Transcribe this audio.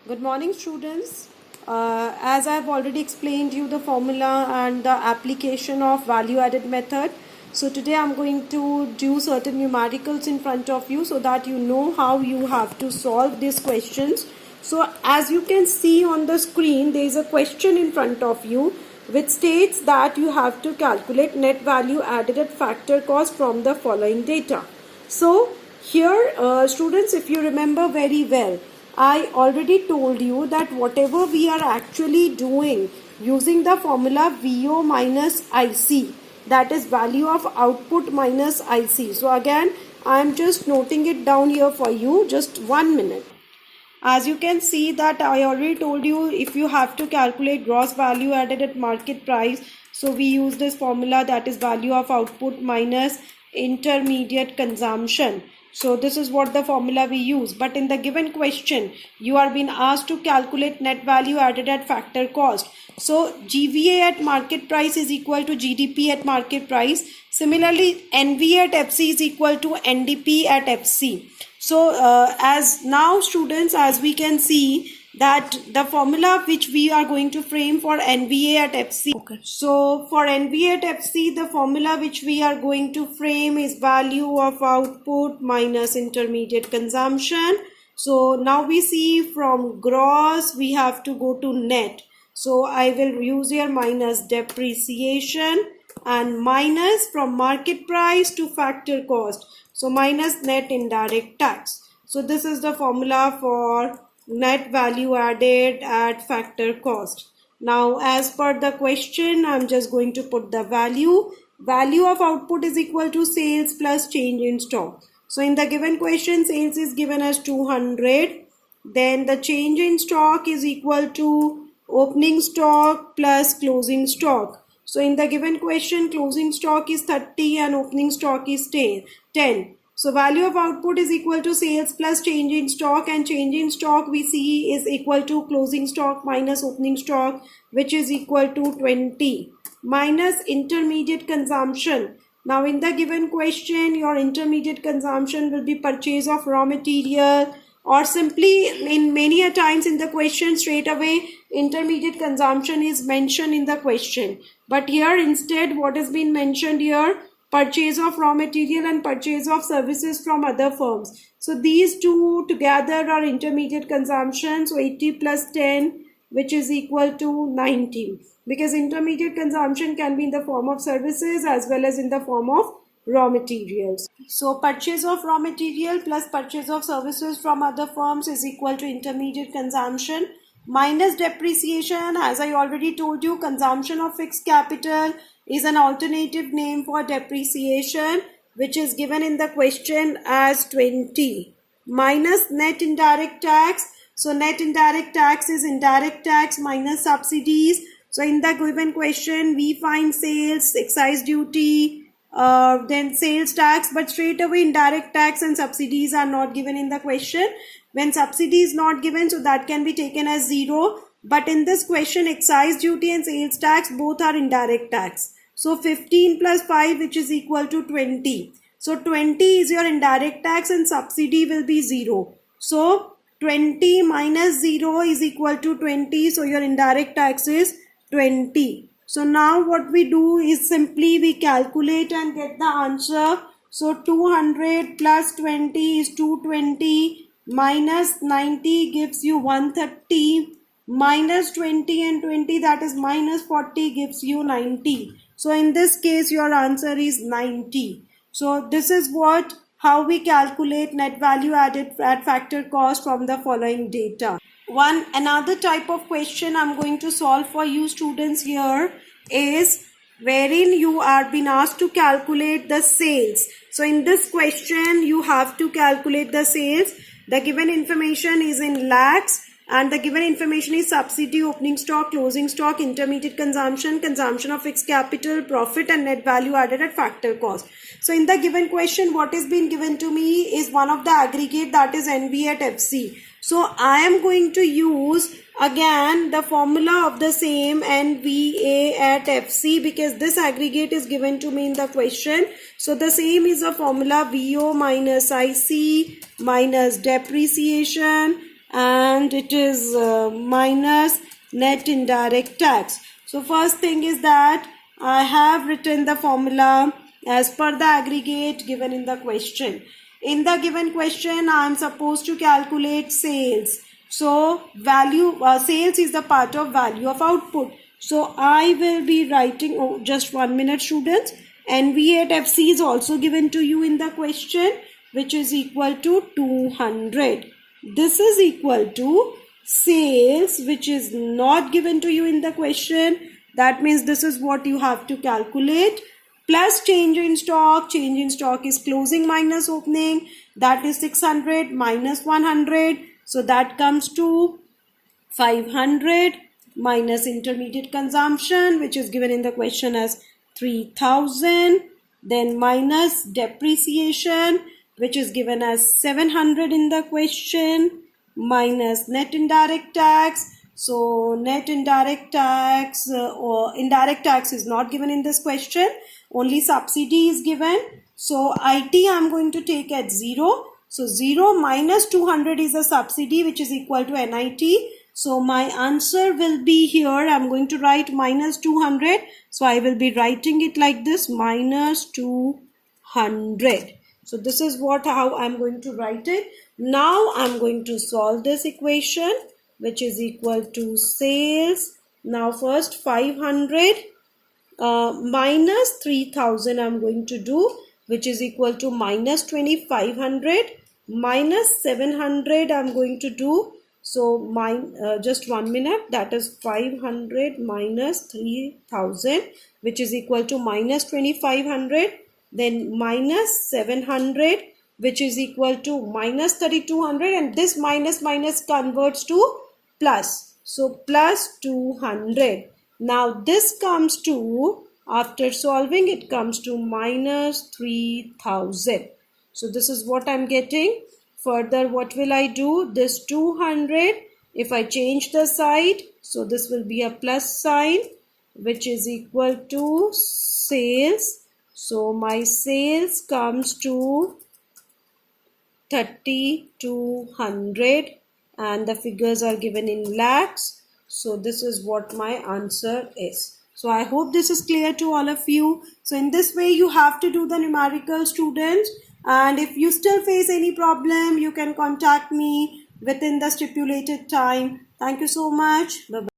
Good morning, students. As I have already explained you the formula and the application of value added method. So today I am going to do certain numericals in front of you so that you know how you have to solve these questions. So as you can see on the screen, there is a question in front of you which states that you have to calculate net value added at factor cost from the following data. So here students, if you remember very well, I already told you that whatever we are actually doing using the formula VO minus IC, that is value of output minus IC. So again, I am just noting it down here for you, just 1 minute. As you can see that I already told you, if you have to calculate gross value added at market price, so we use this formula, that is value of output minus intermediate consumption. So this is what the formula we use. But in the given question, you are being asked to calculate net value added at factor cost. So GVA at market price is equal to GDP at market price. Similarly, NVA at FC is equal to NDP at FC. So as now students, as we can see that the formula which we are going to frame for NVA at FC. Okay. So for NVA at FC, the formula which we are going to frame is value of output minus intermediate consumption. So now we see from gross we have to go to net. So I will use here minus depreciation and minus from market price to factor cost. So minus net indirect tax. So this is the formula for net value added at factor cost. Now as per the question, I'm just going to put the value. Value of output is equal to sales plus change in stock. So in the given question, sales is given as 200. Then the change in stock is equal to opening stock plus closing stock. So in the given question, closing stock is 30 and opening stock is 10. So value of output is equal to sales plus change in stock, and change in stock we see is equal to closing stock minus opening stock, which is equal to 20, minus intermediate consumption. Now in the given question, your intermediate consumption will be purchase of raw material, or simply in many a times in the question straight away intermediate consumption is mentioned in the question. But here instead what has been mentioned here, purchase of raw material and purchase of services from other firms. So these two together are intermediate consumption. So 80 plus 10, which is equal to 90. Because intermediate consumption can be in the form of services as well as in the form of raw materials. So purchase of raw material plus purchase of services from other firms is equal to intermediate consumption minus depreciation. As I already told you, consumption of fixed capital is an alternative name for depreciation, which is given in the question as 20, minus net indirect tax. So net indirect tax is indirect tax minus subsidies. So in the given question we find sales, excise duty, then sales tax, but straight away indirect tax and subsidies are not given in the question. When subsidy is not given, so that can be taken as 0. But in this question, excise duty and sales tax both are indirect tax. So 15 plus 5, which is equal to 20. So 20 is your indirect tax and subsidy will be 0. So 20 minus 0 is equal to 20. So your indirect tax is 20. So now what we do is simply we calculate and get the answer. So 200 plus 20 is 220, minus 90 gives you 130, minus 20 and 20, that is minus 40, gives you 90. So in this case your answer is 90. So this is how we calculate net value added at factor cost from the following data. Another type of question I'm going to solve for you students here is wherein you are being asked to calculate the sales. So in this question you have to calculate the sales. The given information is in lakhs and the given information is subsidy, opening stock, closing stock, intermediate consumption, consumption of fixed capital, profit and net value added at factor cost. So in the given question, what is being given to me is one of the aggregate, that is NVA at FC. So I am going to use again the formula of the same NVA at FC because this aggregate is given to me in the question. So the same is a formula VO minus IC minus depreciation and and it is minus net indirect tax. So first thing is that I have written the formula as per the aggregate given in the question. In the given question, I am supposed to calculate sales. So value sales is the part of value of output. So I will be writing, oh, just 1 minute students. NV at FC is also given to you in the question, which is equal to 200. This is equal to sales, which is not given to you in the question. That means this is what you have to calculate, plus change in stock. Change in stock is closing minus opening. That is 600 minus 100. So that comes to 500 minus intermediate consumption, which is given in the question as 3000. Then minus depreciation, which is given as 700 in the question, minus net indirect tax. So net indirect tax or indirect tax is not given in this question. Only subsidy is given. So IT I am going to take at 0. So 0 minus 200 is a subsidy, which is equal to NIT. So my answer will be here. I'm going to write minus 200. So I will be writing it like this, minus 200. So this is how I'm going to write it. Now I'm going to solve this equation, which is equal to sales. Now first 500 minus 3000 I'm going to do, which is equal to minus 2500 minus 700 I'm going to do. So just 1 minute, that is 500 minus 3000, which is equal to minus 2500, then minus 700, which is equal to minus 3200, and this minus converts to plus. So plus 200. Now this comes to, after solving, it comes to minus 3000. So this is what I'm getting. Further, what will I do? This 200, if I change the side, so this will be a plus sign, which is equal to sales. So my sales comes to 3200 and the figures are given in lakhs. So this is what my answer is. So I hope this is clear to all of you. So in this way you have to do the numerical, students. And if you still face any problem, you can contact me within the stipulated time. Thank you so much. Bye-bye.